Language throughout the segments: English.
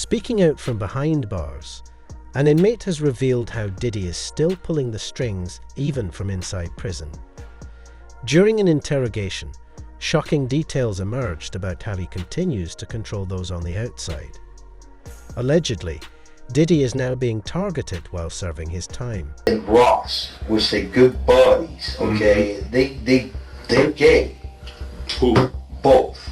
Speaking out from behind bars, an inmate has revealed how Diddy is still pulling the strings even from inside prison. During an interrogation, shocking details emerged about how he continues to control those on the outside. Allegedly, Diddy is now being targeted while serving his time. And Ross, which they good buddies, okay? They're gay. Who? Both.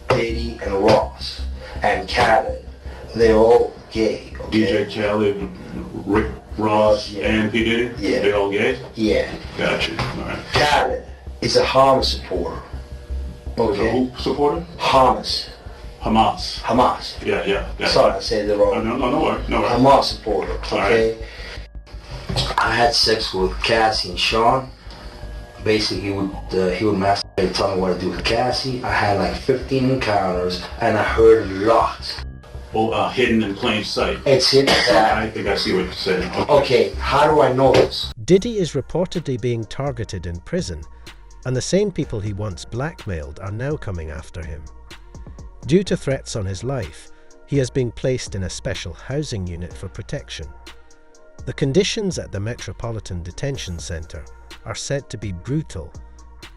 Diddy and Ross. And Khaled. They're all gay, okay? DJ Khaled, Rick Ross, Yeah. and P. Diddy? Yeah. They all gay? Yeah. Gotcha. All right. Khaled is a Hamas supporter. Okay? Who supporter? Hamas. Hamas. Yeah. Sorry, I said it wrong. No worries. Hamas supporter, okay? Right. I had sex with Cassie and Sean. Basically, he would masturbate and tell me what to do with Cassie. I had like 15 encounters, and I heard a lot. Oh, hidden in plain sight. It's hidden that. I think I see what you're saying. Okay, how do I know this? Diddy is reportedly being targeted in prison, and the same people he once blackmailed are now coming after him. Due to threats on his life, he has been placed in a special housing unit for protection. The conditions at the Metropolitan Detention Center are said to be brutal,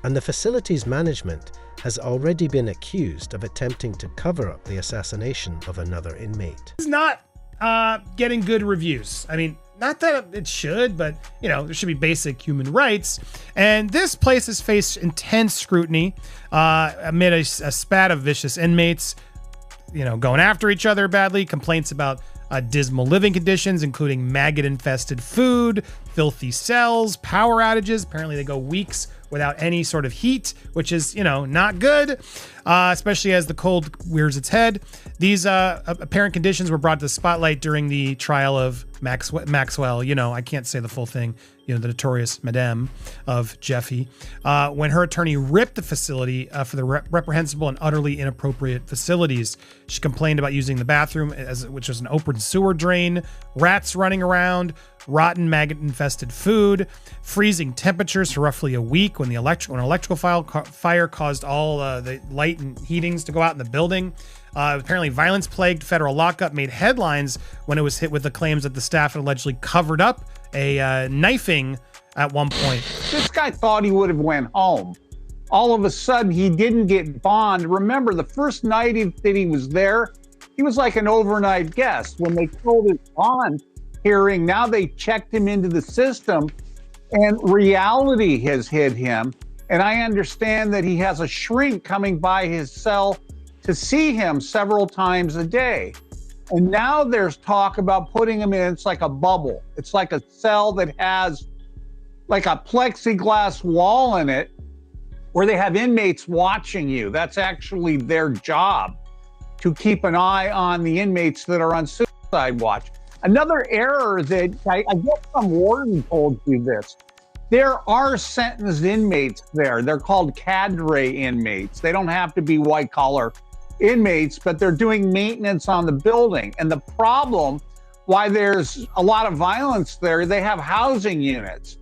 and the facility's management has already been accused of attempting to cover up the assassination of another inmate. It's not getting good reviews. I mean, not that it should, but there should be basic human rights. And this place has faced intense scrutiny amid a spat of vicious inmates, going after each other badly, complaints about dismal living conditions, including maggot-infested food, filthy cells, power outages. Apparently they go weeks without any sort of heat, which is, not good, especially as the cold rears its head. These apparent conditions were brought to the spotlight during the trial of Maxwell. I can't say the full thing, the notorious Madame of Jeffy, when her attorney ripped the facility for the reprehensible and utterly inappropriate facilities. She complained about using the bathroom, which was an open sewer drain, rats running around, rotten maggot-infested food, freezing temperatures for roughly a week when an electrical fire caused all the light and heatings to go out in the building. Apparently, violence-plagued federal lockup made headlines when it was hit with the claims that the staff had allegedly covered up a knifing at one point. This guy thought he would have went home. All of a sudden, he didn't get bond. Remember, the first night that he was there, he was like an overnight guest. When they told his bond hearing, now they checked him into the system, and reality has hit him. And I understand that he has a shrink coming by his cell to see him several times a day. And now there's talk about putting him in, it's like a bubble. It's like a cell that has like a plexiglass wall in it where they have inmates watching you. That's actually their job, to keep an eye on the inmates that are on suicide watch. Another error that I guess some warden told you this. There are sentenced inmates there. They're called cadre inmates. They don't have to be white collar inmates, but they're doing maintenance on the building. And the problem why there's a lot of violence there, they have housing units,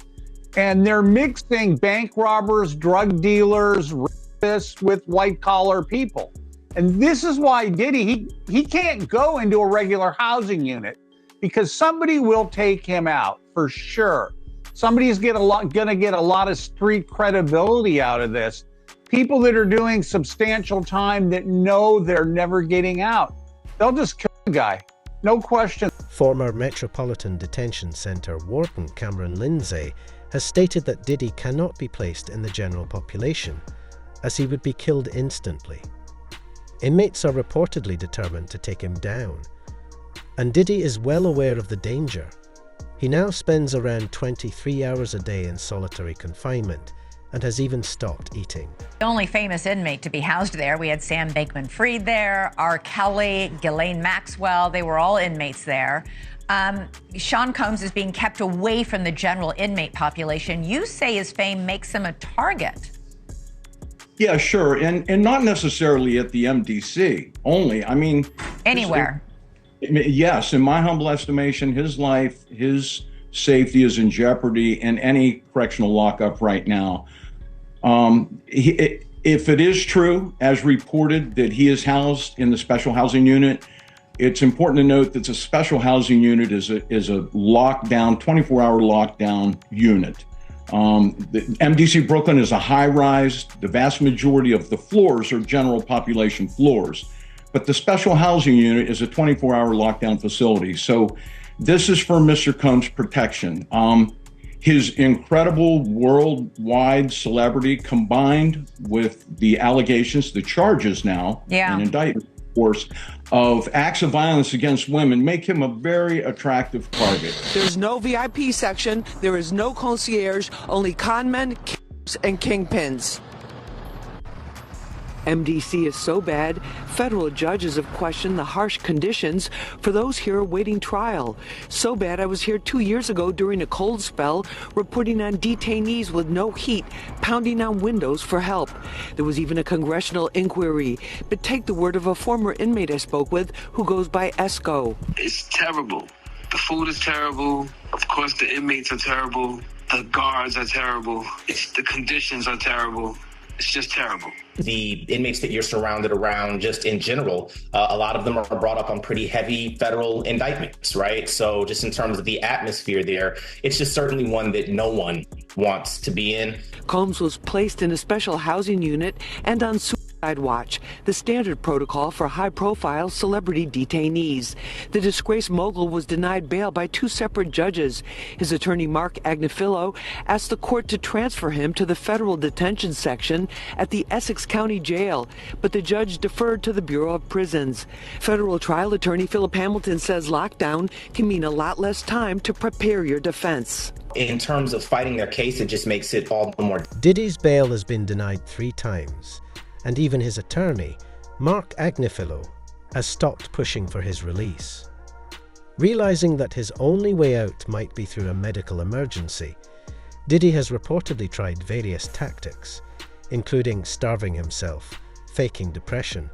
and they're mixing bank robbers, drug dealers, rapists with white collar people. And this is why Diddy, he can't go into a regular housing unit, because somebody will take him out for sure. Somebody's gonna get a lot of street credibility out of this. People that are doing substantial time that know they're never getting out, they'll just kill the guy, no question. Former Metropolitan Detention Center warden Cameron Lindsay has stated that Diddy cannot be placed in the general population, as he would be killed instantly. Inmates are reportedly determined to take him down, and Diddy is well aware of the danger. He now spends around 23 hours a day in solitary confinement and has even stopped eating. The only famous inmate to be housed there, we had Sam Bankman-Fried there, R. Kelly, Ghislaine Maxwell, they were all inmates there. Sean Combs is being kept away from the general inmate population. You say his fame makes him a target. Yeah, sure, and not necessarily at the MDC only. I mean, anywhere. Yes, in my humble estimation, his life, his safety is in jeopardy in any correctional lockup right now. If it is true, as reported, that he is housed in the special housing unit, It's important to note that the special housing unit is a lockdown, 24-hour lockdown unit. The MDC Brooklyn is a high-rise. The vast majority of the floors are general population floors. But the special housing unit is a 24-hour lockdown facility. So this is for Mr. Combs' protection. His incredible worldwide celebrity combined with the allegations, the charges now, and indictment, of course, of acts of violence against women make him a very attractive target. There's no VIP section. There is no concierge, only conmen, killers, and kingpins. MDC is so bad, federal judges have questioned the harsh conditions for those here awaiting trial. So bad I was here 2 years ago during a cold spell, reporting on detainees with no heat, pounding on windows for help. There was even a congressional inquiry. But take the word of a former inmate I spoke with who goes by Esco. It's terrible. The food is terrible. Of course, the inmates are terrible. The guards are terrible. The conditions are terrible. It's just terrible. The inmates that you're surrounded around, just in general, a lot of them are brought up on pretty heavy federal indictments, right? So just in terms of the atmosphere there, it's just certainly one that no one wants to be in. Combs was placed in a special housing unit and on suicide watch, the standard protocol for high-profile celebrity detainees. The disgraced mogul was denied bail by 2 separate judges. His attorney, Mark Agnifilo, asked the court to transfer him to the federal detention section at the Essex County Jail, but the judge deferred to the Bureau of Prisons. Federal trial attorney Philip Hamilton says lockdown can mean a lot less time to prepare your defense. In terms of fighting their case, it just makes it all the more. Diddy's bail has been denied 3 times, and even his attorney, Mark Agnifilo, has stopped pushing for his release. Realizing that his only way out might be through a medical emergency, Diddy has reportedly tried various tactics, including starving himself, faking depression,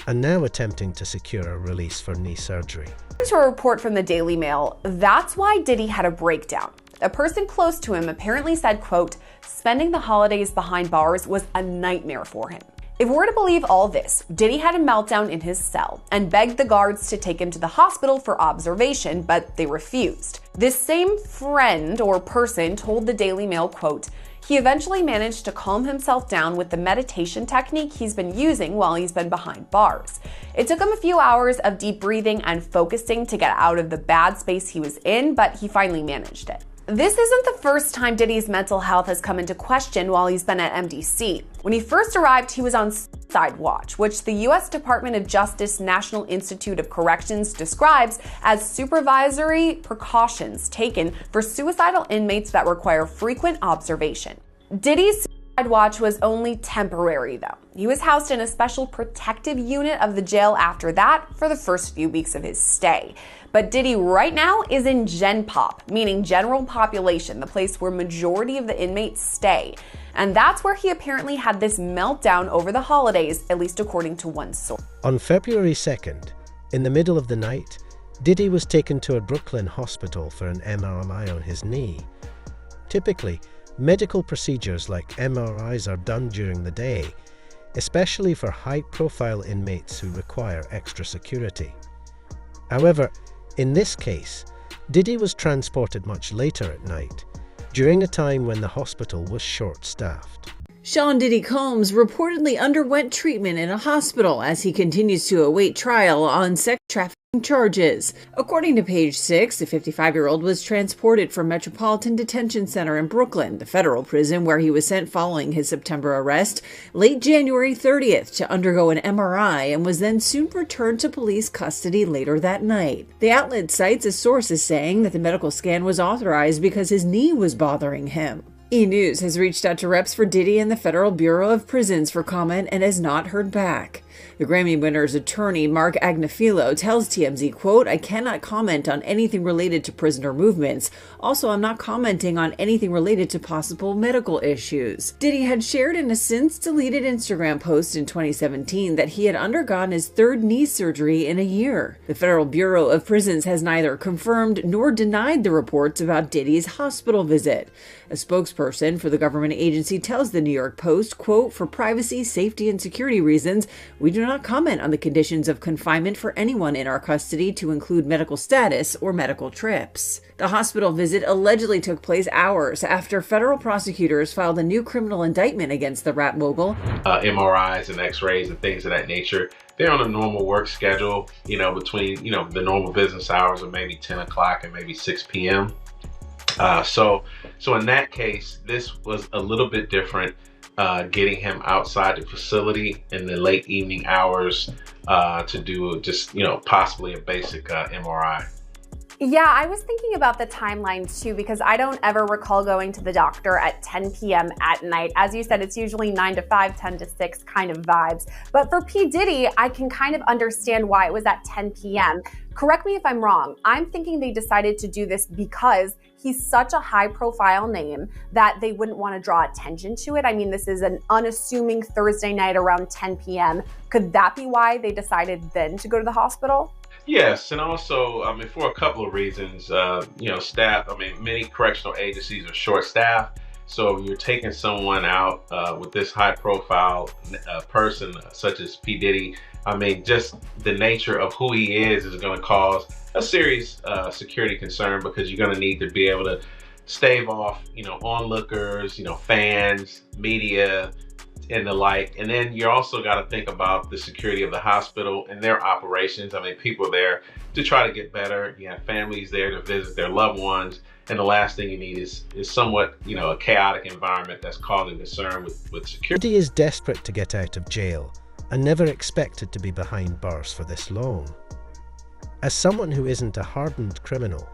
and now attempting to secure a release for knee surgery. To a report from the Daily Mail, that's why Diddy had a breakdown. A person close to him apparently said, quote, spending the holidays behind bars was a nightmare for him. If we're to believe all this, Diddy had a meltdown in his cell and begged the guards to take him to the hospital for observation, but they refused. This same friend or person told the Daily Mail, quote, he eventually managed to calm himself down with the meditation technique he's been using while he's been behind bars. It took him a few hours of deep breathing and focusing to get out of the bad space he was in, but he finally managed it. This isn't the first time Diddy's mental health has come into question while he's been at MDC. When he first arrived, he was on suicide watch, which the U.S. Department of Justice National Institute of Corrections describes as supervisory precautions taken for suicidal inmates that require frequent observation. Diddy's suicide watch was only temporary, though. He was housed in a special protective unit of the jail after that for the first few weeks of his stay. But Diddy right now is in Gen Pop, meaning general population, the place where majority of the inmates stay. And that's where he apparently had this meltdown over the holidays, at least according to one source. On February 2nd, in the middle of the night, Diddy was taken to a Brooklyn hospital for an MRI on his knee. Typically, medical procedures like MRIs are done during the day, especially for high-profile inmates who require extra security. However, in this case, Diddy was transported much later at night, during a time when the hospital was short-staffed. Sean Diddy Combs reportedly underwent treatment in a hospital as he continues to await trial on sex trafficking charges. According to Page 6, the 55-year-old was transported from Metropolitan Detention Center in Brooklyn, the federal prison where he was sent following his September arrest, late January 30th to undergo an MRI and was then soon returned to police custody later that night. The outlet cites a source as saying that the medical scan was authorized because his knee was bothering him. E! News has reached out to reps for Diddy and the Federal Bureau of Prisons for comment and has not heard back. The Grammy winner's attorney, Mark Agnifilo, tells TMZ, quote, I cannot comment on anything related to prisoner movements. Also, I'm not commenting on anything related to possible medical issues. Diddy had shared in a since-deleted Instagram post in 2017 that he had undergone his 3rd knee surgery in a year. The Federal Bureau of Prisons has neither confirmed nor denied the reports about Diddy's hospital visit. A spokesperson for the government agency tells the New York Post, quote, for privacy, safety, and security reasons, we do not cannot comment on the conditions of confinement for anyone in our custody, to include medical status or medical trips. The hospital visit allegedly took place hours after federal prosecutors filed a new criminal indictment against the rap mogul. MRIs and x-rays and things of that nature, they're on a normal work schedule, between, the normal business hours of maybe 10 o'clock and maybe 6 p.m. So in that case, this was a little bit different, getting him outside the facility in the late evening hours to do just, possibly a basic MRI. Yeah, I was thinking about the timeline too, because I don't ever recall going to the doctor at 10 p.m. at night. As you said, it's usually 9 to 5, 10 to 6 kind of vibes. But for P. Diddy, I can kind of understand why it was at 10 p.m. Correct me if I'm wrong. I'm thinking they decided to do this because he's such a high profile name that they wouldn't want to draw attention to it. I mean, this is an unassuming Thursday night around 10 p.m. Could that be why they decided then to go to the hospital? Yes, and also, for a couple of reasons, staff, many correctional agencies are short-staffed, so you're taking someone out with this high-profile person such as P. Diddy. Just the nature of who he is going to cause a serious security concern, because you're going to need to be able to stave off, onlookers, fans, media, and the like. And then you also got to think about the security of the hospital and their operations. People are there to try to get better. You have families there to visit their loved ones. And the last thing you need is somewhat, a chaotic environment that's causing concern with security. Diddy is desperate to get out of jail and never expected to be behind bars for this long. As someone who isn't a hardened criminal,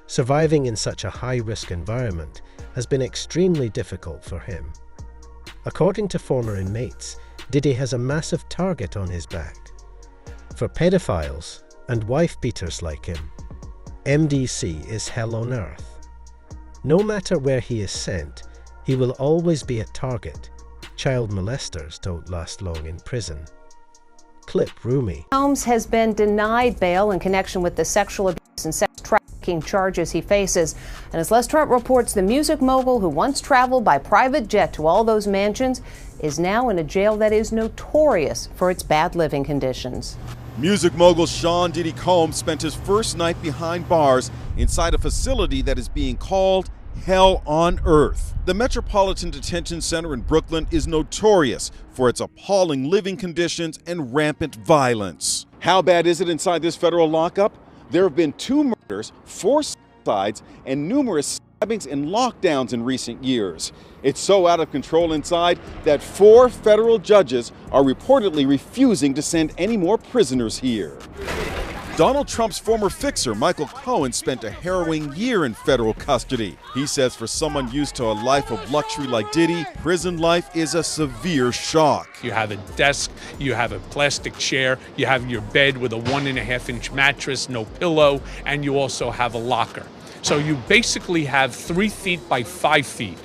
surviving in such a high-risk environment has been extremely difficult for him. According to former inmates, Diddy has a massive target on his back. For pedophiles and wife-beaters like him, MDC is hell on earth. No matter where he is sent, he will always be a target. Child molesters don't last long in prison. Clip Rumi. Combs has been denied bail in connection with the sexual abuse and sex trafficking charges he faces. And as Les Trump reports, the music mogul who once traveled by private jet to all those mansions is now in a jail that is notorious for its bad living conditions. Music mogul Sean Diddy Combs spent his first night behind bars inside a facility that is being called hell on earth. The Metropolitan Detention Center in Brooklyn is notorious for its appalling living conditions and rampant violence. How bad is it inside this federal lockup? There have been 2 murders, 4 suicides, and numerous stabbings and lockdowns in recent years. It's so out of control inside that 4 federal judges are reportedly refusing to send any more prisoners here. Donald Trump's former fixer, Michael Cohen, spent a harrowing year in federal custody. He says for someone used to a life of luxury like Diddy, prison life is a severe shock. You have a desk, you have a plastic chair, you have your bed with a 1.5-inch mattress, no pillow, and you also have a locker. So you basically have 3 feet by 5 feet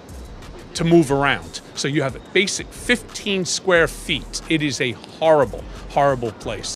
to move around. So you have a basic 15 square feet. It is a horrible, horrible place.